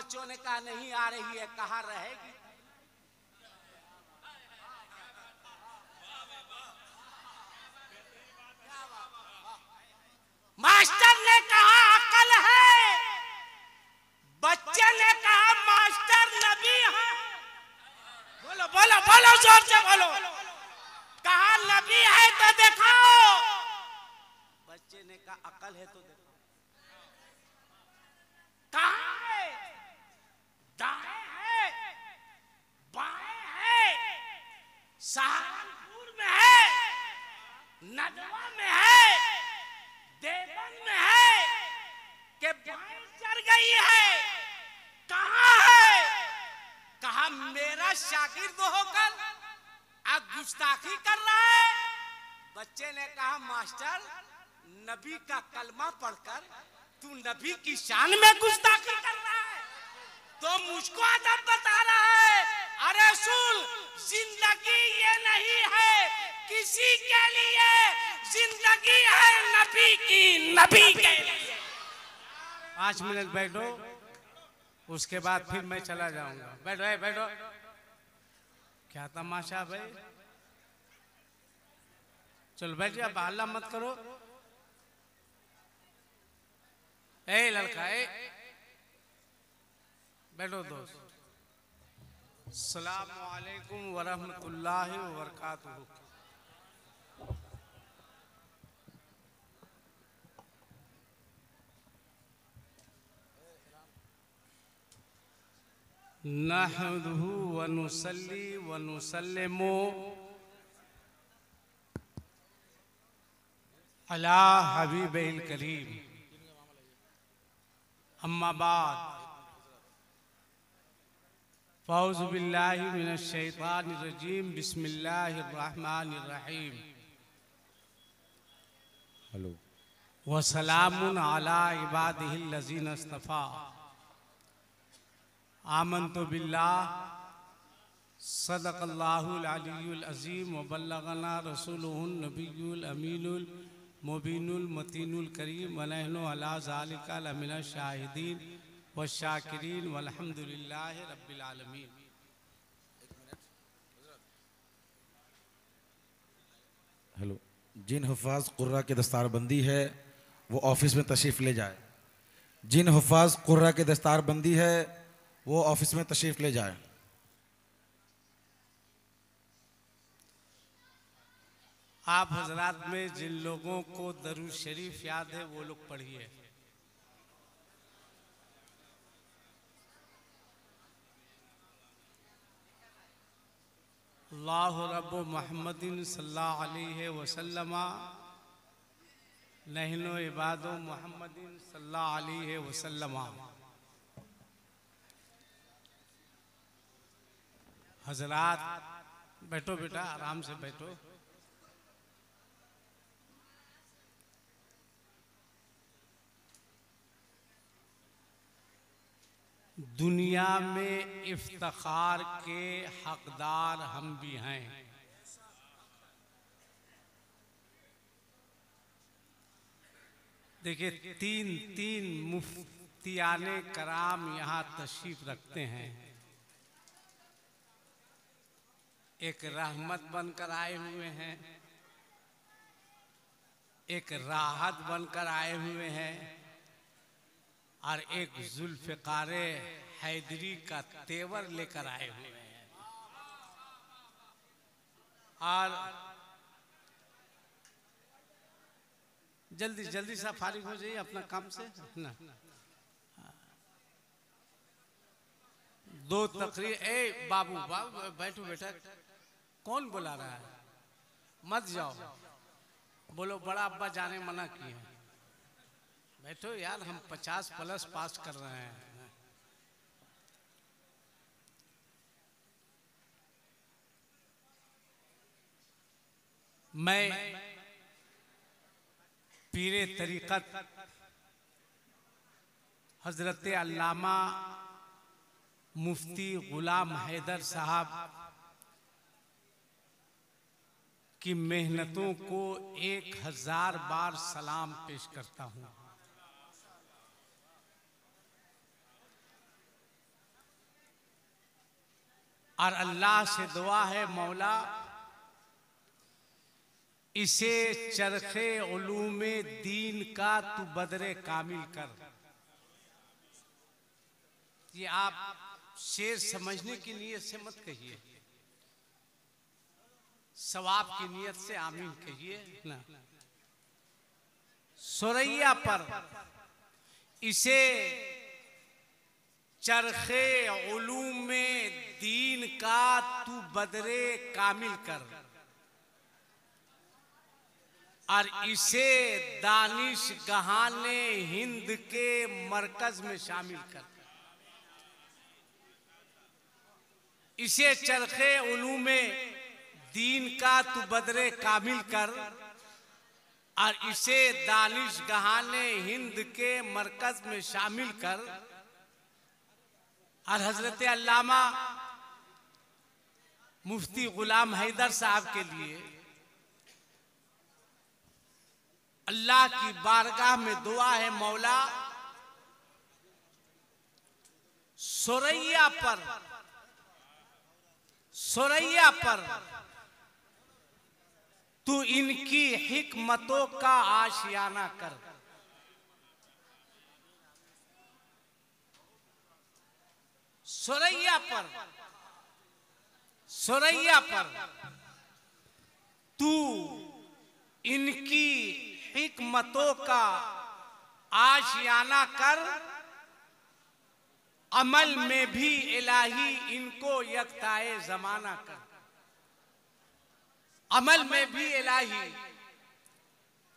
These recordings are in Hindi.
बच्चों ने कहा नहीं आ रही है, कहाँ रहेगी। मास्टर ने कहा अकल है, बच्चे ने कहा मास्टर नबी है। बोलो बोलो बोलो, जोर से बोलो। कहा नबी है तो दिखाओ। बच्चे ने कहा अकल है तो दिखाओ। कहाँ है? दाएं है, बाएं है, सहारनपुर में है, नदवा में है, देवबंद में है, कि बाएं चढ़ गई है। कहाँ है? कहा मेरा शागिर्द होकर अब गुस्ताखी कर रहा है। बच्चे ने कहा मास्टर नबी का कलमा पढ़कर तू नबी की शान में गुस्ताखी कर रहा है, तो मुझको अदब बता रहा है। अरे सुन, जिंदगी ये नहीं है किसी के लिए, जिंदगी है नबी की, नबी के लिए। 5 मिनट बैठो, उसके बाद फिर मैं चला जाऊंगा। बैठो बैठो। क्या तमाशा भाई, चलो बैठ जा, हल्ला मत करो। ए लड़का ए, बैठो दोस्त। अस्सलाम वालेकुम वरहमतुल्लाहि वबरकातुहू। नहमदुहु व नुसल्ली व नुसल्लिमु अला हबीबिल करीम, अम्मा बाद, फ़ौज़ु बिल्लाहि मिनश शैतानिर रजीम, बिस्मिल्लाहिर रहमानिर रहीम। हेलो। व सलामुन अला इबादिहिल लज़ीना इस्तफ़ा, आमन्तु बिल्लाह, सदक़ल्लाहुल अलीयुल अज़ीम, व बल्लगना रसूलुहुन नबियुल अमीनुल मुबीनुल मतीनुल करीम, व नहनु अला ज़ालिका लमिनश शाहिदीन व शाकिरीन वल्हम्दुलिल्लाहि रब्बिल आलमीन। हेलो। जिन हुफ़ाज़ कुर्रा की दस्तारबंदी है वो ऑफिस में तशरीफ़ ले जाए। जिन हुफ़ाज़ कुर्रा की दस्तारबंदी है वो ऑफिस में तशरीफ़ ले जाए। आप हजरात में जिन लोगों को दरूद शरीफ याद है वो लोग पढ़िए। अल्लाहु रब्बु मुहम्मदिन सल्लल्लाहु अलैहि वसल्लम, नहनु इबादु मुहम्मदिन सल्लल्लाहु अलैहि वसल्लम। हजरात बैठो बेटा, आराम से बैठो। दुनिया में इफ्तिखार के हकदार हम भी हैं। देखिए, तीन मुफ्तियाने कराम यहाँ तशरीफ रखते हैं। एक रहमत बनकर आए हुए हैं, एक राहत बनकर आए हुए हैं, और एक जुल्फ़िकारे हैदरी का तेवर लेकर आए हुए हैं। और जल्दी जल्दी सा फारिग हो जाइए अपना काम से ना। 2 तकरीर। ए बाबू बाबू बैठो बेटा, कौन बुला रहा है? मत जाओ, बोलो बड़ा अब्बा जाने मना किए हैं। बैठो यार, हम 50+ पास कर रहे हैं। मैं पीरे तरीक़त हजरत अल्लामा मुफ्ती गुलाम हैदर साहब की मेहनतों को 1000 बार सलाम पेश करता हूँ। और अल्लाह से दुआ है मौला इसे चरखे उलूमे दीन का तू बदरे कामिल कर। ये आप शेर समझने की नीयत से मत कहिए, सवाब की नीयत से आमीन कहिए ना। सुरैया पर इसे चरखे उलूमे दीन का तू बदरे कामिल कर और इसे दानिश गहाने हिंद के मरकज में शामिल कर। इसे चरखे उलूमे दीन का तू बदरे कामिल कर और इसे दानिश गहाने हिंद के मरकज में शामिल कर। और हजरत अल्लामा मुफ्ती गुलाम हैदर साहब के लिए अल्लाह की बारगाह में दुआ है मौला सुरैया पर तू इनकी हिकमतों का आशियाना कर। सुरैया पर तू इनकी हिकमतों का आशियाना कर। अमल में भी इलाही इनको यकताए जमाना कर। अमल में भी इलाही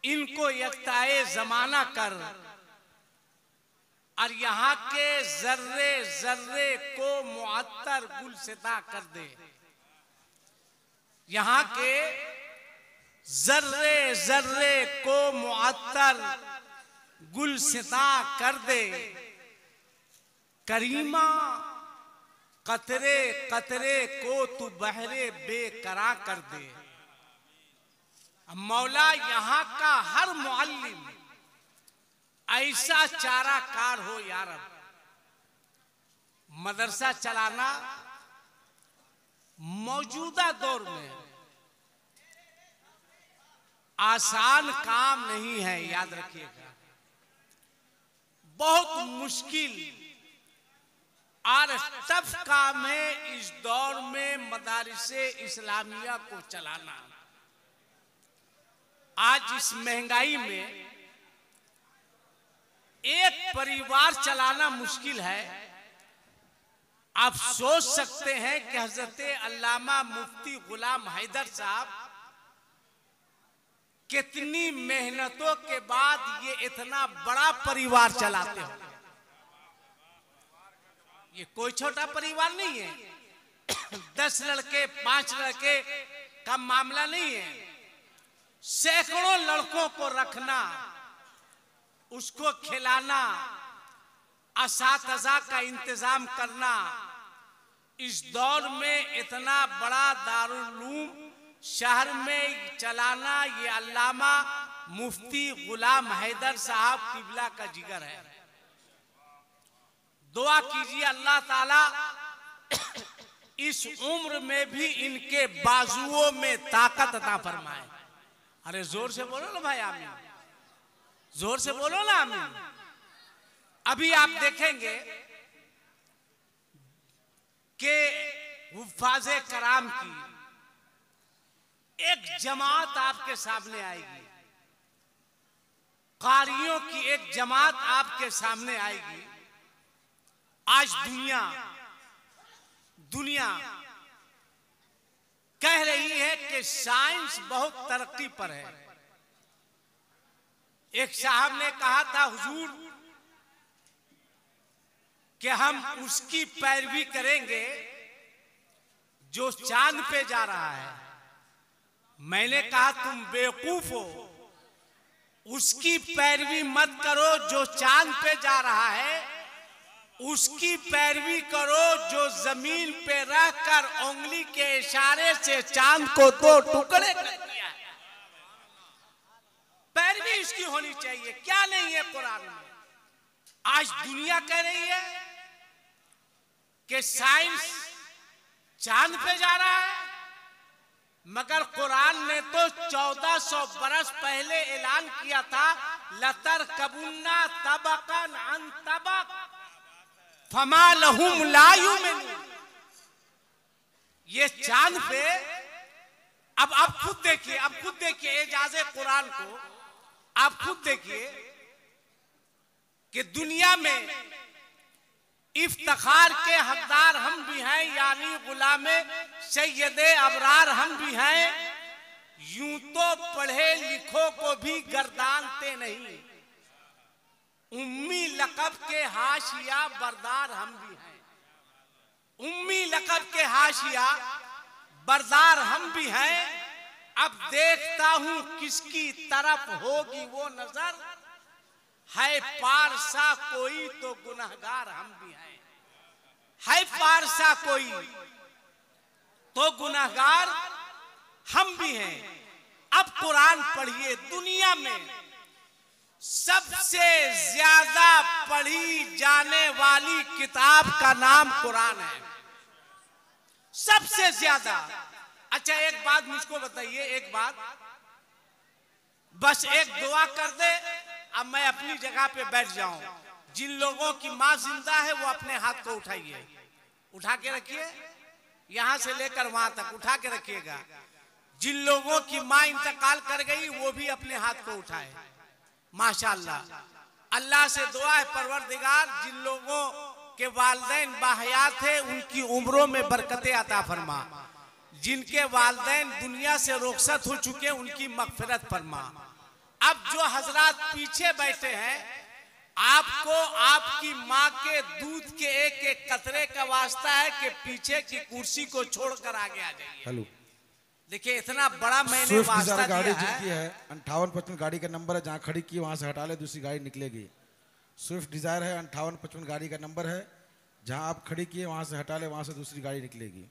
इनको यकताए जमाना कर और यहाँ के जर्रे जर्रे को मुअत्तर गुलसिता कर दे। यहाँ के जर्रे जर्रे को मुअत्तर गुलसिता कर दे। करीमा कतरे कतरे को तू बहरे बेकरार कर दे। मौला यहाँ का हर मुअल्लिम ऐसा चाराकार हो या रब। मदरसा चलाना मौजूदा दौर में आसान काम नहीं है, याद रखिएगा, बहुत मुश्किल और टफ काम है इस दौर में मदारिसे इस्लामिया को चलाना। आज इस महंगाई में एक परिवार चलाना मुश्किल है। आप सोच सकते हैं कि हजरत अल्लामा मुफ्ती गुलाम हैदर साहब कितनी मेहनतों के बाद ये इतना बड़ा परिवार चलाते हो। ये कोई छोटा परिवार नहीं है। 10 लड़के 5 लड़के का मामला नहीं है। सैकड़ों लड़कों को रखना, उसको खिलाना, असातिज़ा का इंतजाम करना, इस दौर में इतना बड़ा दारुल उलूम शहर में चलाना, ये अल्लामा मुफ्ती गुलाम हैदर साहब किबला का जिगर है। दुआ कीजिए अल्लाह ताला इस उम्र में भी इनके बाजुओं में ताकत अता फरमाए। अरे जोर से बोलो ना भाई, आमीन। जोर से बोलो ना आमीन। अभी आप देखेंगे कि हुफ्फाज़े कराम की एक जमात आपके सामने आएगी, कारियों की एक जमात आपके सामने आएगी। आज दुनिया कह रही है कि साइंस बहुत तरक्की पर है। एक साहब ने कहा था हुजूर कि हम उसकी पैरवी करेंगे जो चांद पे जा रहा है। मैंने कहा तुम बेवकूफ हो, उसकी पैरवी मत करो जो चांद पे जा रहा है, उसकी पैरवी करो जो जमीन पे रहकर उंगली के इशारे से चांद को 2 टुकड़े कर दिया है। पैरवी इसकी होनी चाहिए, क्या नहीं है कुरान में। आज दुनिया कह रही है कि साइंस चांद पे जा रहा है, मगर कुरान ने तो 1400 बरस पहले ऐलान किया था, लतर कबुन्ना तबकन अन तबक फमा लहुम ला युमिनून। ये चांद पे अब खुद देखिए एजाज़े कुरान को आप खुद देखिए कि दुनिया में इफ्तिखार के हकदार हम भी हैं, यानी गुलामे सैयदे अबरार हम भी हैं। यूं तो पढ़े लिखों को भी गर्दानते नहीं, उम्मी लकब के हाशिया बरदार हम भी हैं। उम्मी लकब के हाशिया बरदार हम भी हैं। अब देखता हूं किसकी तरफ होगी वो नजर, है पारसा कोई तो गुनहगार हम भी हैं। है पारसा कोई तो गुनहगार हम भी हैं। अब कुरान पढ़िए, दुनिया में सबसे ज्यादा पढ़ी जाने वाली किताब का नाम कुरान है, सबसे ज्यादा। अच्छा एक बात मुझको बताइए, एक बात, बस एक दुआ कर दे, अब मैं अपनी जगह पे बैठ जाऊं। जिन लोगों की मां जिंदा है वो अपने हाथ को उठाइए, उठा के रखिए, यहां से लेकर वहां तक उठा के रखिएगा। जिन लोगों की मां इंतकाल कर गई वो भी अपने हाथ को उठाए। माशाअल्लाह, अल्लाह से दुआ है परवरदिगार जिन लोगों के वालिदैन बाहयात थे उनकी उम्रों में बरकतें अता फरमा, जिनके वालिदैन दुनिया से रुखसत हो चुके उनकी मगफिरत फरमा। अब जो हजरात पीछे बैठे हैं, आपको आपकी माँ के दूध के एक एक कतरे का वास्ता है कि पीछे की कुर्सी को छोड़कर आगे आ जाइए। हेलो, देखिए इतना बड़ा मैंने वास्ता गाड़ी दिया जिनकी है 5855 गाड़ी का नंबर है, जहाँ खड़ी की वहां से हटा ले, दूसरी गाड़ी निकलेगी। स्विफ्ट डिजायर है, 5855 गाड़ी का नंबर है, जहाँ आप खड़ी किए वहां से हटा ले, वहां से दूसरी गाड़ी निकलेगी।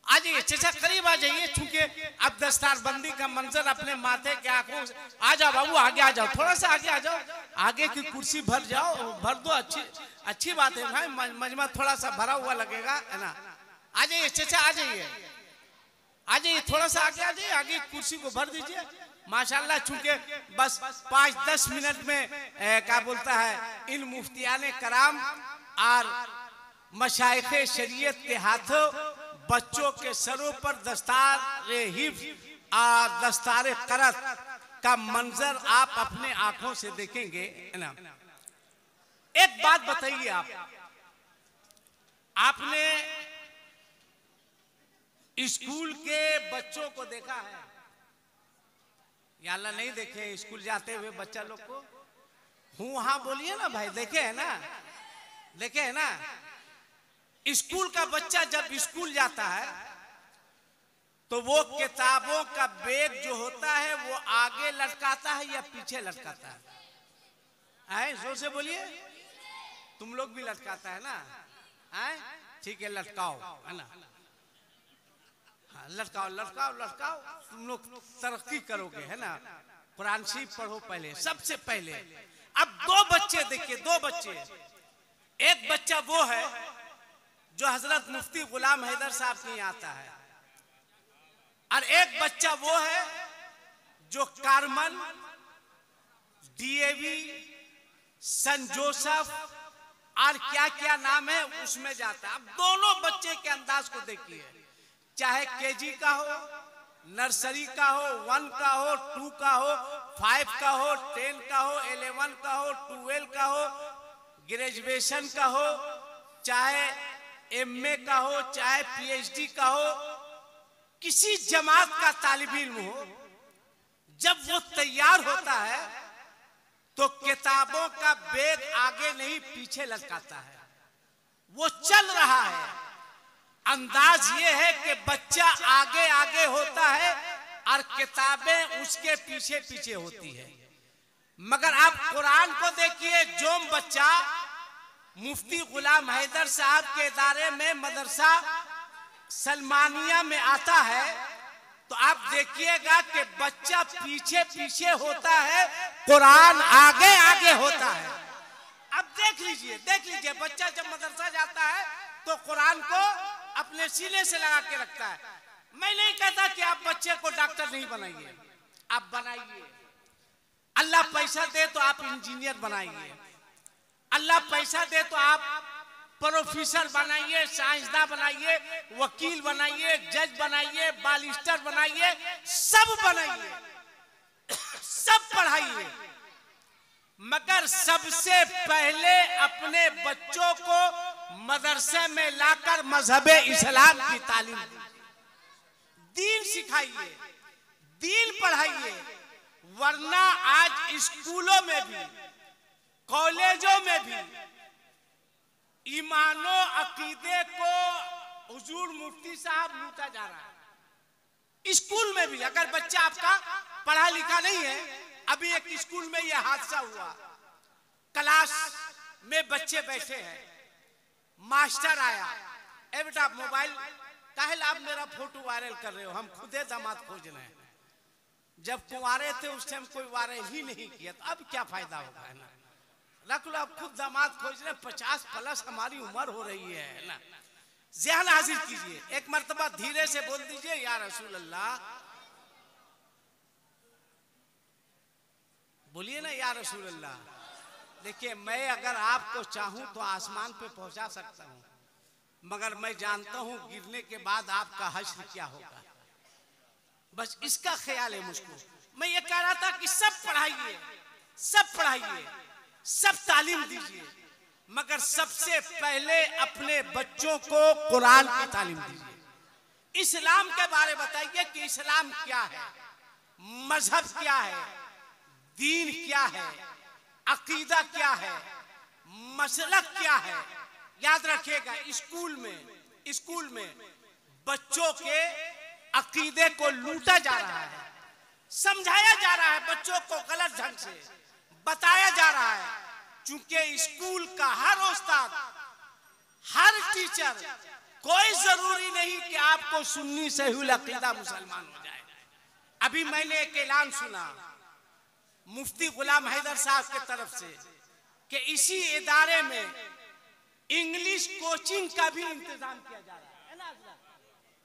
आ जाइए चाचा, करीब आ जाइए, चूंकि अब दस्तारबंदी का मंजर अपने माथे के आंखों से। आ जाओ बाबू, आगे आ जाओ, थोड़ा सा आगे आ जाओ, आगे की कुर्सी भर जाओ, भर दो। अच्छी बात है भाई, मजमा थोड़ा सा भरा हुआ लगेगा, है ना। आ जाइए चाचा, आ जाइए, आ जाइए, थोड़ा सा आगे आ जाइए, आगे कुर्सी को भर दीजिए। माशाल्लाह, चूंकि बस 5-10 मिनट में क्या बोलता है, इन मुफ्तियाने कराम और मशाइखे शरीयत के हाथों बच्चों के सरों पर दस्तारे हिफ्ज़ और दस्तारे करत का मंजर आप अपने आंखों से देखेंगे, है ना। एक बात बताइए, आपने स्कूल के बच्चों को देखा है या अल्लाह नहीं देखे? स्कूल जाते हुए बच्चा लोग को हूँ हाँ बोलिए ना भाई, देखे है ना, देखे है ना। स्कूल का बच्चा जब स्कूल जाता है तो वो किताबों का बैग जो होता है वो आगे लटकाता है या पीछे लटकाता है? आए जोर से बोलिए, तुम लोग भी लटकाता है ना? आए ठीक है, लटकाओ, है ना। हाँ, लटकाओ लटकाओ लटकाओ, तुम लोग तरक्की करोगे, है ना। कुरान शरीफ पढ़ो पहले, सबसे पहले। अब दो बच्चे देखिए, दो बच्चे, एक बच्चा वो है जो हजरत मुफ्ती गुलाम हैदर साहब के यहाँ आता है, और एक बच्चा वो है जो कार्मल, डीएवी, सन जोसेफ और क्या क्या नाम है उसमें जाता है। अब दोनों बच्चे के अंदाज को देखिए, चाहे केजी का हो, नर्सरी का हो, 1 का हो, 2 का हो, 5 का हो, 10 का हो, 11 का हो, 12 का हो, ग्रेजुएशन का हो, चाहे एमए का हो, चाहे पीएचडी का हो, किसी जमात का तालिब इल्म हो, जब वो तैयार होता है तो किताबों का बैग आगे नहीं पीछे लटकाता है, वो चल रहा है। अंदाज ये है कि बच्चा आगे आगे होता है और किताबें उसके पीछे पीछे होती है। मगर आप कुरान को देखिए, जो बच्चा मुफ्ती गुलाम हैदर साहब के इदारे में मदरसा सलमानिया में आता है तो आप देखिएगा कि बच्चा पीछे पीछे होता है, कुरान आगे आगे होता है। अब देख लीजिए, देख लीजिए, बच्चा जब मदरसा जाता है तो कुरान को अपने सीने से लगा के रखता है। मैं नहीं कहता कि आप बच्चे को डॉक्टर नहीं बनाइए, आप बनाइए। अल्लाह पैसा दे तो आप इंजीनियर बनाइए, अल्लाह पैसा दे तो आप प्रोफेसर बनाइए, साइंसदान बनाइए, वकील बनाइए, जज बनाइए, बालिस्टर बनाइए, सब बनाइए, सब पढ़ाइए। मगर सबसे पहले अपने बच्चों को मदरसे में लाकर मजहबे इस्लाम की तालीम दीजिए, दीन सिखाइए, दीन पढ़ाइए। वरना आज स्कूलों में भी, कॉलेजों में भी ईमानो अकीदे को हुजूर मुफ्ती साहब लूटा जा रहा है। स्कूल में भी अगर बच्चा आपका पढ़ा लिखा नहीं है, अभी एक स्कूल में यह हादसा हुआ, क्लास में बच्चे बैठे हैं, मास्टर आया, ए बेटा मोबाइल काहे आप मेरा फोटो वायरल कर रहे हो, हम खुदे दामाद खोज रहे हैं। जब कुंवारे थे उस टाइम कोई वायरल ही नहीं किया, तो अब क्या फायदा होगा, है ना। रख लो, आप खुद दामाद खोज रहे हैं, 50+ हमारी उम्र हो रही है ना। ज़हन हाजिर कीजिए, एक मर्तबा धीरे से बोल दीजिए या रसूल अल्लाह, बोलिए ना या रसूल अल्लाह। देखिए, मैं अगर आपको चाहूं तो आसमान पे पहुंचा सकता हूं, मगर मैं जानता हूं गिरने के बाद आपका हश्र क्या होगा। बस इसका ख्याल है मुझको। मैं ये कह रहा था कि सब पढ़ाइए, सब पढ़ाइए, सब तालीम दीजिए, मगर सबसे पहले अपने बच्चों को कुरान की तालीम दीजिए। इस्लाम के बारे बताइए कि इस्लाम क्या है, मजहब क्या है, दीन क्या है, अकीदा क्या है, मसलक क्या है। याद रखिएगा, स्कूल में बच्चों के अकीदे को लूटा जा रहा है, समझाया जा रहा है, बच्चों को गलत ढंग से बताया जा रहा है। चूंकि स्कूल का हर उस्ताद, हर टीचर, कोई जरूरी नहीं कि आपको सुन्नी सहीहुल अकीदा मुसलमान हो जाए। अभी मैंने एक ऐलान सुना मुफ्ती गुलाम हैदर साहब की तरफ से कि इसी इदारे में इंग्लिश कोचिंग का भी इंतजाम किया जा रहा है ना,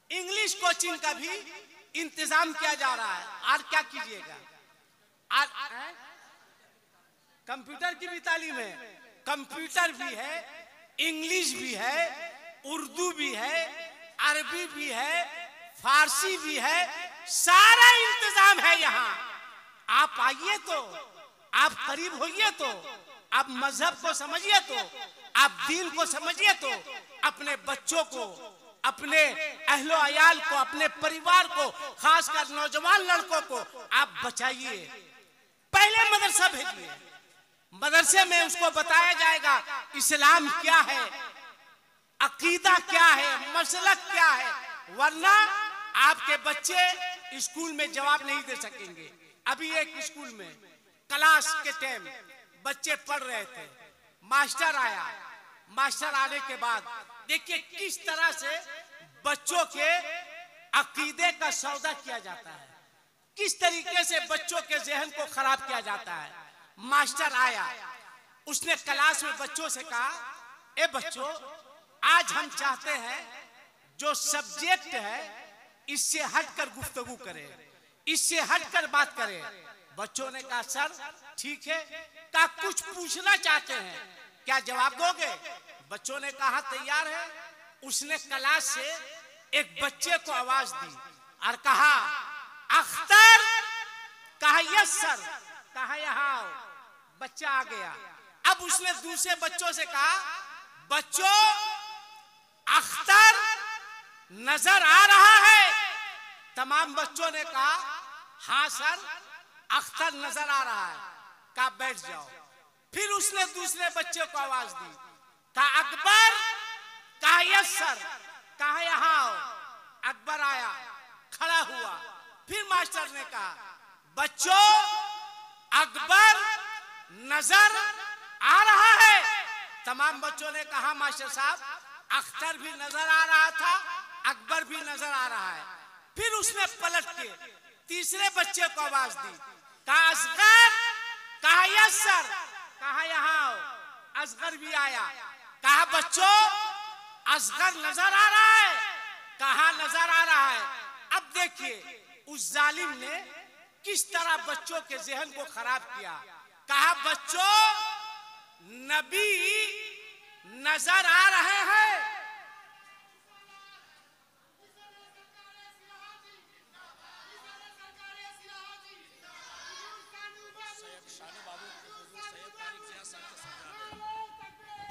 इंग्लिश कोचिंग का भी इंतजाम किया जा रहा है। और क्या कीजिएगा, कंप्यूटर की भी तालीम है, कंप्यूटर भी है, इंग्लिश भी है, उर्दू भी है, अरबी भी है, फारसी भी है, सारा इंतजाम है यहाँ। आप आइए तो, आप करीब होइए तो, आप मजहब को समझिए तो, आप दीन को समझिए तो, अपने बच्चों को, अपने अहलो अयाल को, अपने परिवार को, खासकर नौजवान लड़कों को आप बचाइए। पहले मदरसा भेजिए, मदरसे में उसको बताया जाएगा इस्लाम क्या है, अकीदा क्या है, मसलक क्या है। वरना आपके बच्चे स्कूल में जवाब नहीं दे सकेंगे। अभी एक स्कूल में क्लास के टाइम बच्चे पढ़ रहे थे, मास्टर आया, मास्टर आने के बाद देखिए किस तरह से बच्चों के अकीदे का सौदा किया जाता है, किस तरीके से बच्चों के जहन को खराब किया जाता है। मास्टर आया, उसने क्लास में बच्चों से कहा, ए बच्चों, आज हम चाहते हैं जो सब्जेक्ट है इससे हटकर गुफ्तगू करें, इससे हटकर बात करें। बच्चों ने कहा सर ठीक है, कहा कुछ पूछना चाहते हैं, क्या जवाब दोगे? बच्चों ने कहा तैयार है। उसने क्लास से एक बच्चे को आवाज दी और कहा अख्तर, कहा यस सर, कहा यहाँ आओ। बच्चा आ गया। अब उसने दूसरे बच्चों से कहा बच्चों अख्तर नजर आ रहा है? तमाम बच्चों ने कहा हाँ सर अख्तर नजर आ रहा है। कहा बैठ जाओ। फिर उसने दूसरे बच्चे को आवाज दी, कहा अकबर, कहा यस सर, कहा यहाँ आओ। अकबर आया, खड़ा हुआ। फिर मास्टर ने कहा बच्चों अकबर नजर आ रहा है? तमाम बच्चों ने कहा मास्टर साहब अख्तर भी नजर आ रहा था, अकबर भी नजर आ रहा है। फिर उसने पलट के तीसरे बच्चे को आवाज दी, कहा असगर, कहा यस सर, कहा यहाँ आओ। असगर भी आया। कहा बच्चों असगर नजर आ रहा है, कहां नजर आ रहा है। अब देखिए उस जालिम ने किस तरह बच्चों के जहन को खराब किया। कहा बच्चों नबी नजर आ रहे हैं।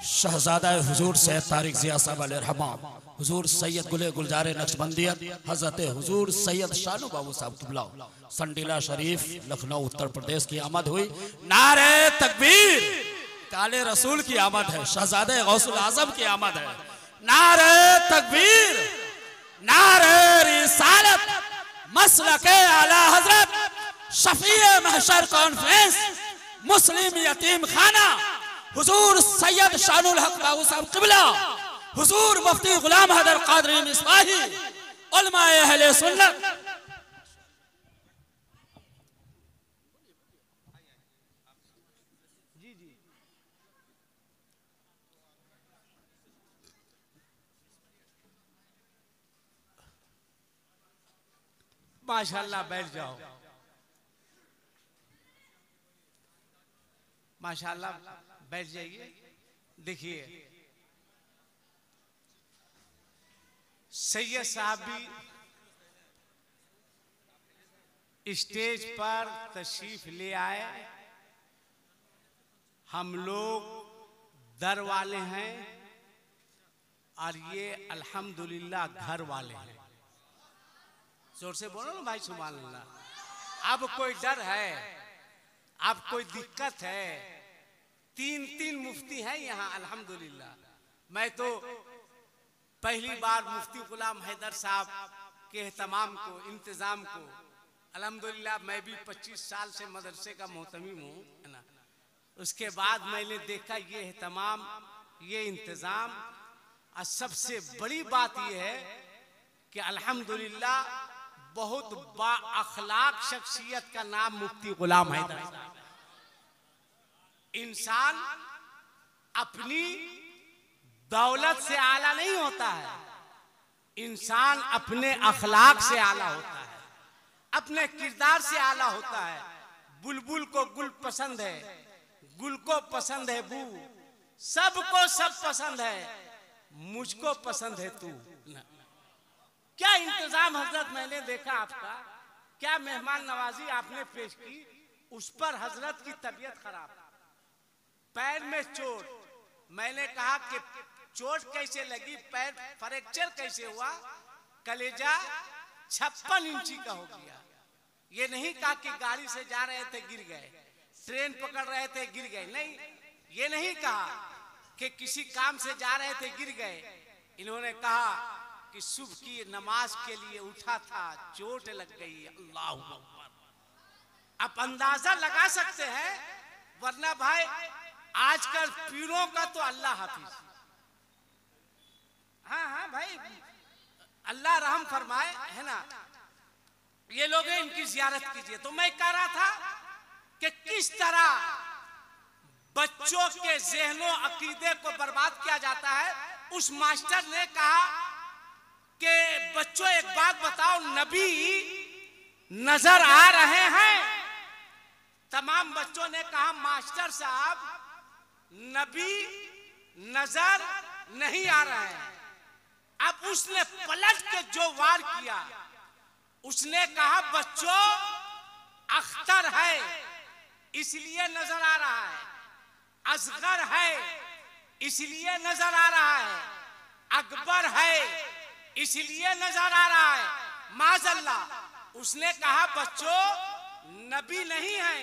शहजादा हुजूर सैयद तारिक जिया साहब अलैहिर्रहमान, हुजूर सैयद गुले गुलजार नक्शबंदियत, हजरत हुजूर सैयद शानू बाबू साहब किबला संडीला शरीफ लखनऊ उत्तर प्रदेश की आमद हुई। नारे तकबीर, काले रसूल की आमद है, शहजादे गौसुल आजम की आमद है। नारे तकबीर, नारे रिसालत, मसलके आला हजरत, शफीए महशर कॉन्फ्रेंस, मुस्लिम यतीम खाना, हुजूर सैयद शानुल हक बाबू साहब किबला, हुजूर मुफ्ती गुलाम हैदर कादरी मिसबाही, उलमाए अहले सुन्नत। माशाल्लाह, बैठ जाओ। माशाल्लाह, बैठ जाइए। देखिए सैयद साहब भी स्टेज पर तशरीफ ले आए। हम लोग दर वाले हैं और ये अल्हम्दुलिल्लाह घर वाले हैं। जोर से बोलो ना भाई, सुभान अल्लाह। अब कोई डर है, अब कोई दिक्कत है? तीन तीन मुफ्ती हैं यहाँ अल्हम्दुलिल्लाह। मैं तो पहली बार मुफ्ती गुलाम हैदर साहब के एहतमाम को, इंतजाम को, अल्हम्दुलिल्लाह मैं भी 25 साल से मदरसे का मोहतमीम हूँ, है ना। उसके बाद मैंने देखा ये एहतमाम, ये इंतजाम। और सबसे बड़ी बात ये है कि अल्हम्दुलिल्लाह बहुत बाअखलाक शख्सियत का नाम मुफ्ती गुलाम हैदर। इंसान अपनी दौलत से आला नहीं होता है, इंसान अपने अखलाक से आला होता है, अपने किरदार से आला होता है। बुलबुल को गुल पसंद है, गुल को पसंद है बू, सबको सब पसंद है, मुझको पसंद है तू। क्या इंतजाम हजरत मैंने देखा आपका, क्या मेहमान नवाजी आपने पेश की। उस पर हजरत की तबीयत खराब, पैर में चोट। मैंने कहा कि चोट कैसे लगी, पैर फ्रैक्चर कैसे हुआ? कलेजा 56 इंची का हो गया। ये नहीं कहा कि गाड़ी से जा रहे थे गिर गए, ट्रेन पकड़ रहे थे गिर गए, नहीं। ये नहीं कहा कि किसी काम से जा रहे थे गिर गए। इन्होंने कहा कि सुबह की नमाज के लिए उठा था, चोट लग गई। अल्लाह अकबर। आप अंदाजा लगा सकते हैं, वरना भाई आजकल पीरों का तो अल्लाह हाफिज। हाँ हाँ भाई, अल्लाह रहम फरमाए, है ना। ये लोग हैं, इनकी जियारत कीजिए। तो मैं कह रहा था कि किस तरह बच्चों के ज़हनों अकीदे को बर्बाद किया जाता है। उस मास्टर ने कहा कि बच्चों एक बात बताओ, नबी नजर आ रहे हैं? तमाम बच्चों ने कहा मास्टर साहब नबी नजर नहीं आ रहे हैं। अब उसने पलट के जो वार किया, उसने कहा बच्चों अख्तर है इसलिए नजर आ रहा है, असगर है इसलिए नजर आ रहा है, अकबर है इसलिए नजर आ रहा है। माज़अल्लाह, उसने कहा बच्चों नबी नहीं है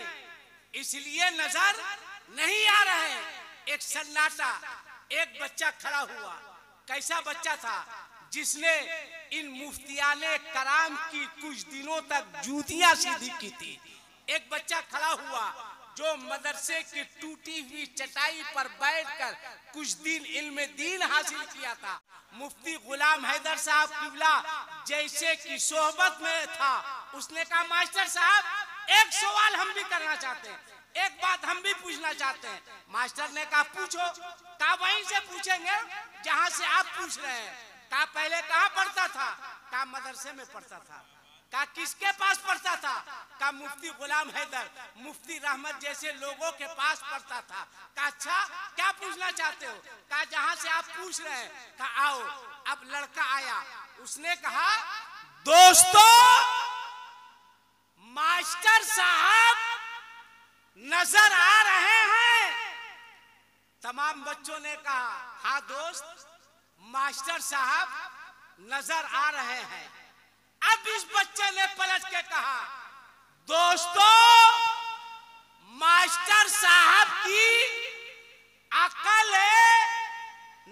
इसलिए नजर नहीं आ रहे हैं। एक सन्नाटा, एक बच्चा खड़ा हुआ। कैसा बच्चा था? जिसने इन मुफ्तियाने कराम की कुछ दिनों तक जूतियां सीधी की थी। एक बच्चा खड़ा हुआ जो मदरसे की टूटी हुई चटाई पर बैठकर कुछ दिन इल्म दीन हासिल किया था। मुफ्ती गुलाम हैदर साहब किबला जैसे की सोहबत में था। उसने कहा मास्टर साहब एक सवाल हम भी करना चाहते हैं, एक बात हम भी पूछना चाहते हैं। मास्टर ने कहा पूछो। कहा वहीं से पूछेंगे जहां से आप पूछ रहे हैं। कहा पहले कहां पढ़ता था? कहा मदरसे में पढ़ता था। कहा किसके पास पढ़ता था? कहा मुफ्ती गुलाम हैदर, मुफ्ती रहमत जैसे लोगों के पास पढ़ता था। कहा अच्छा क्या पूछना चाहते हो? कहा जहां से आप पूछ रहे हैं। कहा आओ। अब लड़का आया, उसने कहा दोस्तों मास्टर साहब नजर आ रहे हैं। तमाम बच्चों ने कहा हाँ दोस्त मास्टर साहब नजर आ रहे हैं। अब इस बच्चे ने पलट के कहा दोस्तों मास्टर साहब की अकल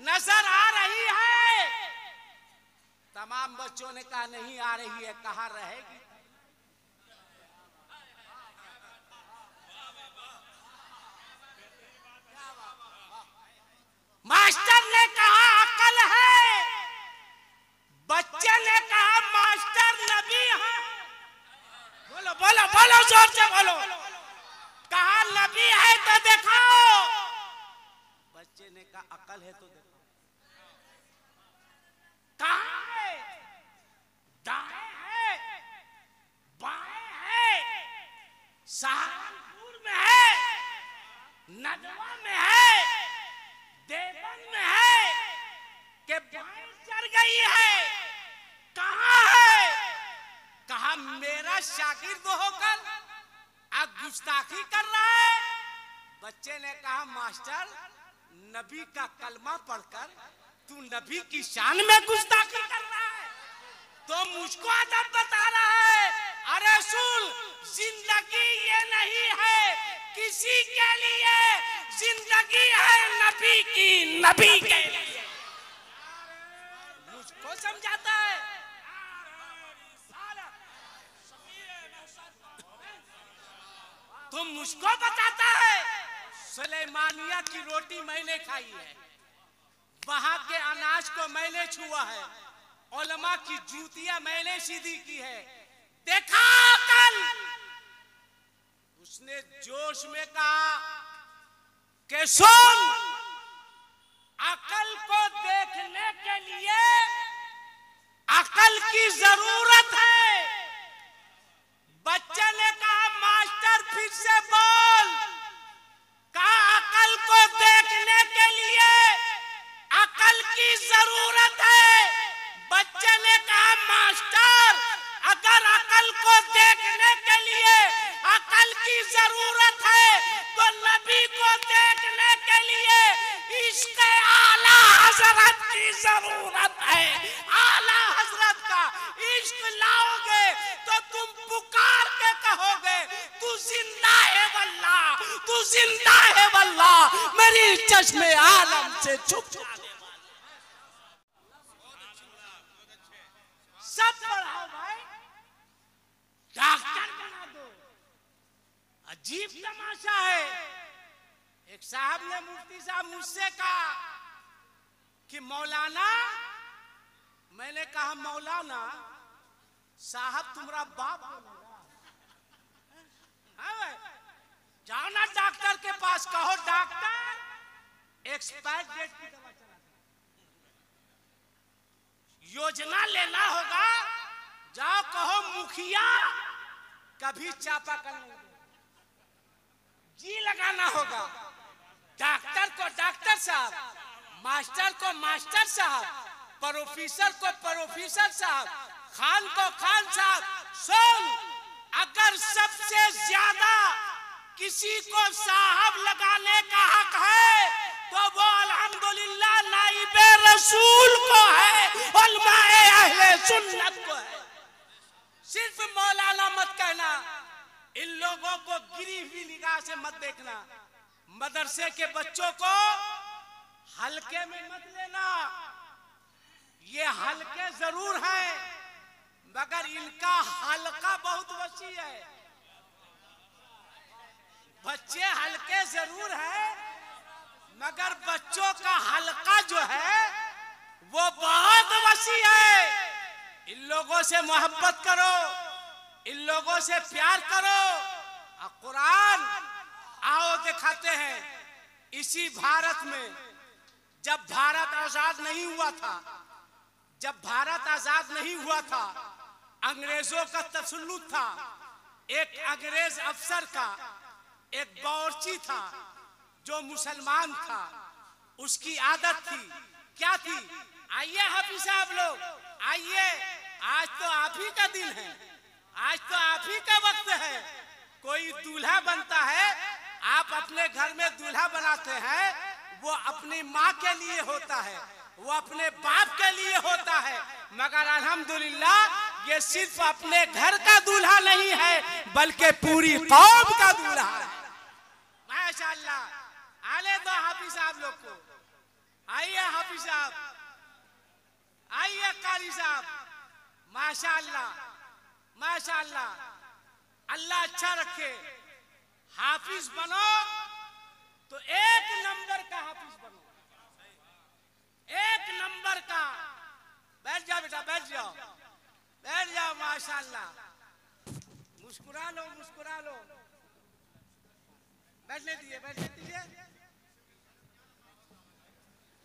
नजर आ रही है। तमाम बच्चों ने कहा नहीं आ रही है। कहां रहेगी? मास्टर ने कहा अकल है, बच्चे ने कहा मास्टर नबी है। बोलो बोलो बोलो जोर से बोलो। कहा नबी है तो दिखाओ। बच्चे ने कहा अकल है तो दिखाओ। कहां है? दाएं है, बाएं है, सहारनपुर में है, नदवा में है, देवबंद में है कि भैंस चढ़ गई है? कहां है? कहा मेरा शागिर्द होकर अब गुस्ताखी कर रहा है। बच्चे ने कहा मास्टर नबी का कलमा पढ़कर तू नबी की शान में गुस्ताखी कर रहा है तो मुझको अदब बता रहा है। अरे सुन, जिंदगी ये नहीं है किसी के लिए, जिंदगी है नबी की, नबी के लिए। मुझको समझाता है। तुम मुझको बताता है। सुलेमानिया की रोटी मैंने खाई है, वहां के अनाज को मैंने छुआ है, उलमा की जूतियां मैंने सीधी की है। देखा कल उसने जोश में कहा कि सुन, अकल को देखने के लिए अकल की जरूरत है। बच्चे ने कहा मास्टर फिर से बोल। कहा अकल को देखने के लिए अकल की जरूरत है। बच्चे ने कहा मास्टर अगर अकल को देखने के लिए अकल की जरूरत है तो नबी को देखने के लिए इश्क़ आला हजरत की जरूरत है। आला हजरत का इश्क लाओगे तो तुम पुकार के कहोगे तू जिंदा है वल्लाह, तू जिंदा है वल्लाह, मेरी चश्मे आलम से छुप जाने वाला। सब पढ़ाओ भाई, डॉक्टर बना दो। अजीब तमाशा है। एक साहब ने मुफ्ती साहब मुझसे कहा कि मौलाना, मैंने कहा मौलाना साहब तुम्हारा बाप बोलेगा। हाँ जाओ ना डॉक्टर के पास, कहो डॉक्टर एक्सपायर डेट की दवा चला दो। योजना लेना होगा, जाओ कहो मुखिया कभी चापाकल नहीं दे। जी लगाना होगा। डॉक्टर को डॉक्टर साहब, मास्टर को मास्टर साहब, प्रोफेसर को प्रोफेसर साहब, खान को खान साहब। सुन, अगर सबसे ज्यादा किसी को साहब लगाने का हक है तो वो अल्हम्दुलिल्लाह नाइबे रसूल को है, उलमाए अहले सुन्नत को है। सिर्फ मौलाना मत कहना, इन लोगों को गिरी हुई निगाह से मत देखना। मदरसे के बच्चों को हल्के में मत लेना। ये हल्के जरूर हैं मगर इनका हल्का बहुत वसी है। बच्चे हल्के जरूर हैं मगर बच्चों का हल्का जो है वो बहुत वसी है। इन लोगों से मोहब्बत करो, इन लोगों से प्यार करो। कुरान आओ दिखाते हैं, इसी भारत में जब भारत आजाद नहीं हुआ था, जब भारत आजाद नहीं हुआ था, अंग्रेजों का तसल्लुत था। एक अंग्रेज अफसर का एक बावर्ची था जो मुसलमान था, उसकी आदत थी, क्या थी? आइए हाफिज साहब लोग, आइए, आज तो आप ही का दिन है, आज तो आप ही का वक्त है। कोई दूल्हा बनता है, आप अपने घर में दूल्हा बनाते हैं, वो अपनी माँ के लिए होता है, वो अपने बाप के लिए होता है, मगर अल्हम्दुलिल्लाह ये सिर्फ अपने घर का दूल्हा नहीं है बल्कि पूरी कौम का दूल्हा है। माशाअल्लाह। आले दो हाफिज साहब लोग को, आइए हाफिज साहब, आइए कारी साहब, माशाअल्लाह माशाअल्लाह। अल्लाह अच्छा रखे। हाफिज बनो तो एक नंबर का हाफिज बनो, एक नंबर का। बैठ जाओ बेटा, बैठ जाओ, बैठ जाओ। माशाअल्लाह। मुस्कुरा लो, मुस्कुरा लो। बैठने दीजिए, बैठने दीजिए,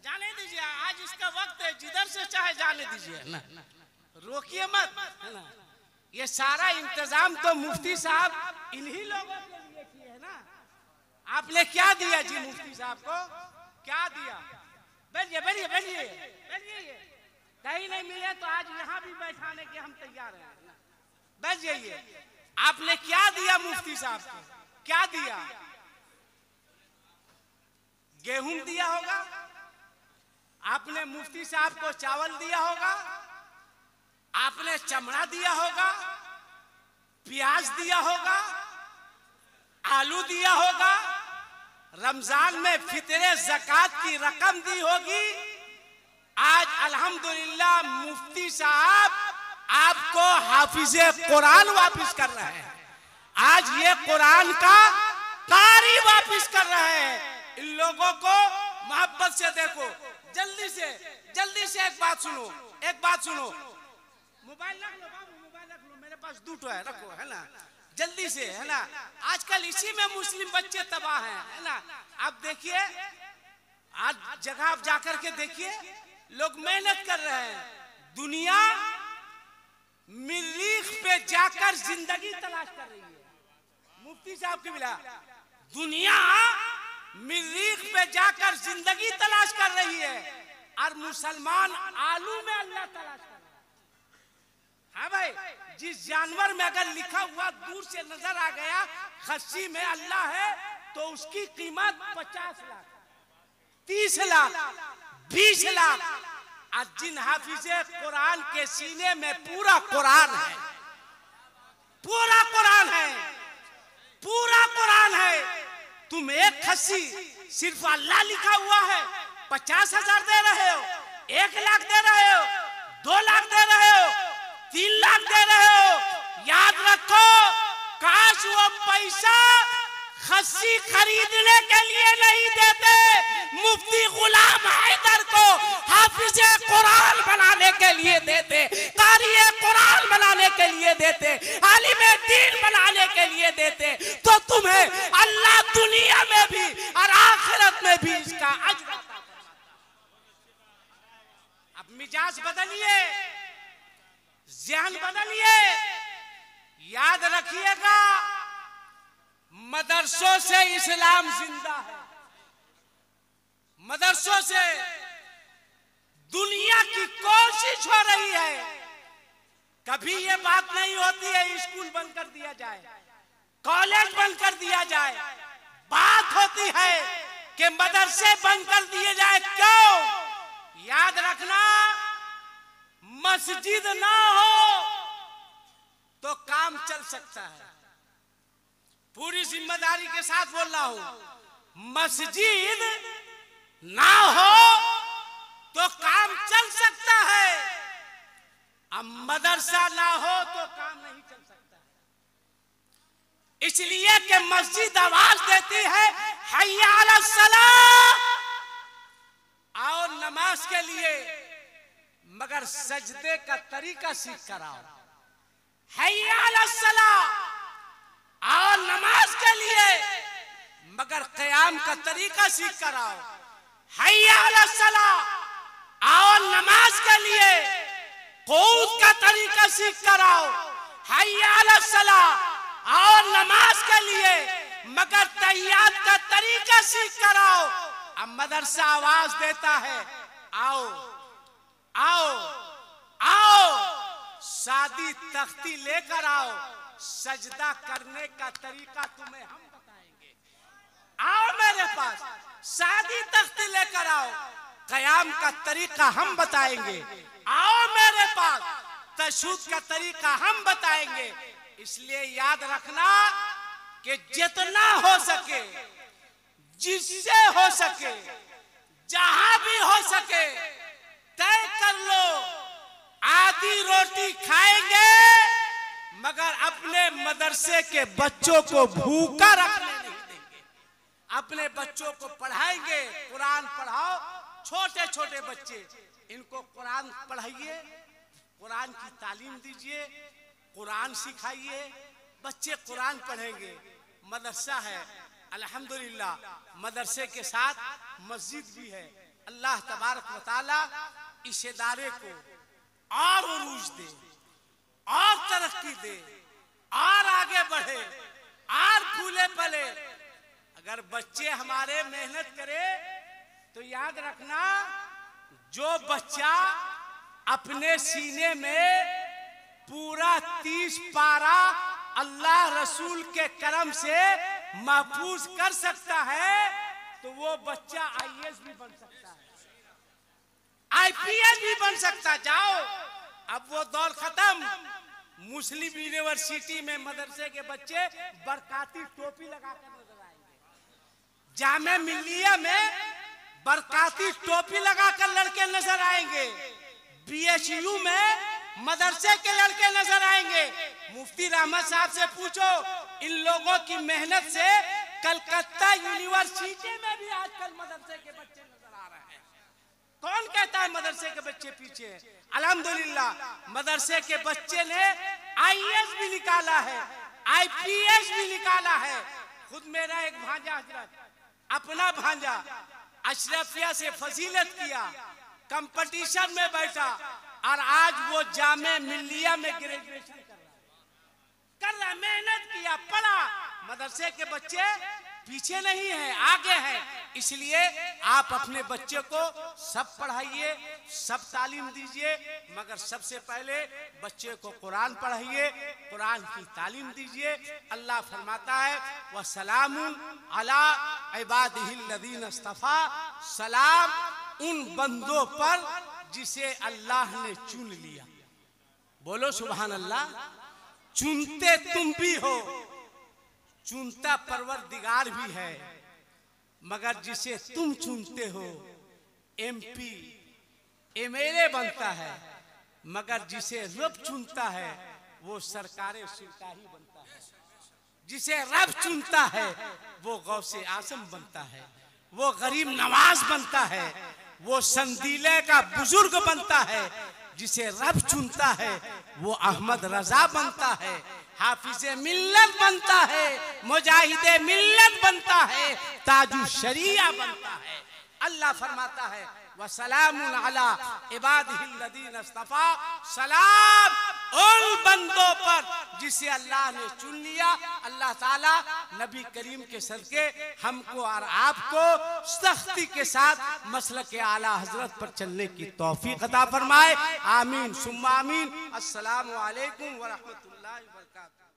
जाने दीजिए। आज इसका वक्त है, जिधर से चाहे जाने दीजिए ना, रोकिए मत, है ना। ये सारा इंतजाम तो मुफ्ती साहब इन्हीं लोगों के लिए किए है ना। आपने क्या दिया जी मुफ्ती साहब को, क्या दिया? बैठिए बैठिए बैठिए बैठिए। कहीं नहीं मिले तो आज यहाँ भी बैठाने के हम तैयार हैं। बैठ जाइए। आपने क्या दिया मुफ्ती साहब को, क्या दिया? गेहूं दिया होगा, आपने मुफ्ती साहब को चावल दिया होगा, आपने चमड़ा दिया होगा, प्याज दिया होगा, आलू दिया होगा, रमजान में फितरे ज़कात की रकम दी होगी। आज अल्हम्दुलिल्लाह मुफ्ती साहब आपको हाफिज़े कुरान वापिस कर रहे हैं। आज ये कुरान का कारी वापिस कर रहे हैं। इन लोगों को मोहब्बत से देखो। जल्दी से एक बात सुनो, एक बात सुनो। मोबाइल रख लो बाबू, मोबाइल रख लो, मेरे पास दूठो है, रखो, है ना। जल्दी से, है ना। आजकल इसी में मुस्लिम बच्चे तबाह हैं, है ना। आप देखिए, आज जगह आप जाकर के देखिए, लोग मेहनत कर रहे हैं। दुनिया मरीख पे जाकर जिंदगी तलाश कर रही है। मुफ्ती साहब की बिला, दुनिया मरीख पे जाकर जिंदगी तलाश कर रही है और मुसलमान आलू में अल्लाह तलाश कर रहा है। हाँ भाई, जिस जानवर में अगर लिखा हुआ दूर से नजर आ गया खस्सी में अल्लाह है, तो उसकी कीमत 50 लाख, 30 लाख, 20 लाख। और जिन हाफिजे कुरान के सीने में पूरा कुरान है, पूरा कुरान है, पूरा कुरान है, तुम एक खस्सी सिर्फ अल्लाह लिखा हुआ है 50,000 दे रहे हो, 1 लाख दे रहे हो, 2 लाख दे रहे हो, 3 लाख दे रहे हो। याद रखो, काश वो पैसा खस्सी खरीदने के लिए नहीं देते, मुफ्ती गुलाम हैदर को हाफिज़े कुरान बनाने के लिए देते, कारी कुरान बनाने के लिए देते, आलिमे दीन बनाने के लिए देते, तो तुम्हें अल्लाह दुनिया में भी और आखिरत में भी इसका अजर अता फरमाता। अब मिजाज बदलिए, ज़हन बदलिए। याद रखिएगा, मदरसों से इस्लाम जिंदा है, मदरसों से दुनिया की कोशिश हो रही है। कभी ये बात नहीं होती है स्कूल बंद कर दिया जाए, कॉलेज बंद कर दिया जाए। बात होती है कि मदरसे बंद कर दिए जाए। क्यों? याद रखना, मस्जिद ना हो तो काम चल सकता है। पूरी जिम्मेदारी के साथ बोल रहा हूं, मस्जिद ना हो तो काम चल सकता है, अब मदरसा ना हो तो काम नहीं चल सकता। इसलिए कि मस्जिद आवाज देती है हय्या अला सलाह, आओ नमाज के लिए, मगर सजदे का तरीका सीख कर आओ। हय्या अला सलाह, आओ नमाज के लिए, मगर क़याम का तरीका सीख कर आओ। हैया अला सलाह, आओ नमाज के लिए कूद का तरीका सीख कर आओ। हैया अला सलाह, आओ नमाज के लिए मगर तहियात का तरीका सीख कर आओ। अब मदरसा आवाज देता है, आओ आओ आओ, शादी तख्ती लेकर आओ, सजदा करने का तरीका तुम्हें हम बताएंगे। आओ मेरे पास, शादी तख्ती लेकर आओ, कयाम का तरीका हम बताएंगे। आओ मेरे पास, तशहुद का तरीका हम बताएंगे। इसलिए याद रखना कि जितना हो सके, जिससे हो सके, जहां भी हो सके, तय कर लो आधी रोटी खाएंगे मगर अपने मदरसे के बच्चों को भूखा रखने नहीं देंगे। अपने बच्चों को पढ़ाएंगे, कुरान पढ़ाओ, छोटे छोटे बच्चे, इनको कुरान पढ़ाइए, कुरान की तालीम दीजिए, कुरान सिखाइए, बच्चे कुरान पढ़ेंगे। मदरसा है अल्हम्दुलिल्लाह, मदरसे के साथ मस्जिद भी है। अल्लाह तबारक व तआला इस इदारे को और उरूज दे, और तरक्की दे, और आगे बढ़े, और फूले फले। अगर बच्चे हमारे मेहनत करे तो याद रखना, जो बच्चा अपने सीने में पूरा 30 पारा अल्लाह रसूल के करम से महफूज कर सकता है तो वो बच्चा IAS भी बन सकता है, IPS भी बन सकता। जाओ, अब वो दौर खत्म। मुस्लिम यूनिवर्सिटी में मदरसे के बच्चे बरकाती टोपी लगाकर नजर आएंगे। जामे मिल्लिया में बरकाती टोपी लगाकर लड़के नजर आएंगे। BHU में मदरसे के लड़के नजर आएंगे। मुफ्ती रहमत साहब से पूछो, इन लोगों की मेहनत से कलकत्ता यूनिवर्सिटी में भी आजकल मदरसे के बच्चे नजर आ रहे हैं। कौन कहता है मदरसे के बच्चे पीछे हैं? अल्हम्दुलिल्लाह मदरसे के बच्चे ने IAS भी निकाला है, IPS भी निकाला है। खुद मेरा एक भांजा हजरत, अपना भांजा अशरफिया से फजीलत किया, कंपटीशन में बैठा और आज वो जामे मिल्लिया में ग्रेजुएशन कर रहा, मेहनत किया, पढ़ा। मदरसे के बच्चे पीछे नहीं हैं, आगे हैं। इसलिए आप अपने बच्चे को सब पढ़ाइए, सब तालीम दीजिए, मगर सबसे पहले बच्चे को कुरान पढ़ाइए, कुरान की तालीम दीजिए। अल्लाह फरमाता है, व सलामुन अला इबादिहिल्लज़ीना इस्तफ़ा, सलाम उन बंदों पर जिसे अल्लाह ने चुन लिया। बोलो सुभान अल्लाह। चुनते तुम भी हो, चुनता परवरदिगार भी है, मगर जिसे तुम चुनते हो MP MLA बनता है, मगर जिसे रब चुनता है वो सरकारे सुल्तानी बनता है। जिसे रब चुनता है वो गौसे आजम बनता है, वो गरीब नवाज बनता है, वो संदीले का बुजुर्ग बनता है। जिसे रब चुनता है वो अहमद रजा बनता है, हाफिजे मिल्लत बनता है, मुजाहिदे मिल्लत बनता है, ताजु शरिया बनता है। अल्लाह फरमाता है, व सलामुन अला इबादिहिल्लज़ीना इस्तफ़ा, सलाम उन बंदों पर जिसे अल्लाह ने चुन लिया। अल्लाह ताला नबी करीम के सदके हमको और आपको सख्ती के साथ मसलक आला हजरत पर चलने की तौफीक अता फरमाए। आमीन सुम्मा आमीन। अस्सलामु अलैकुम व रहमतुल्लाहि व बरकातहू।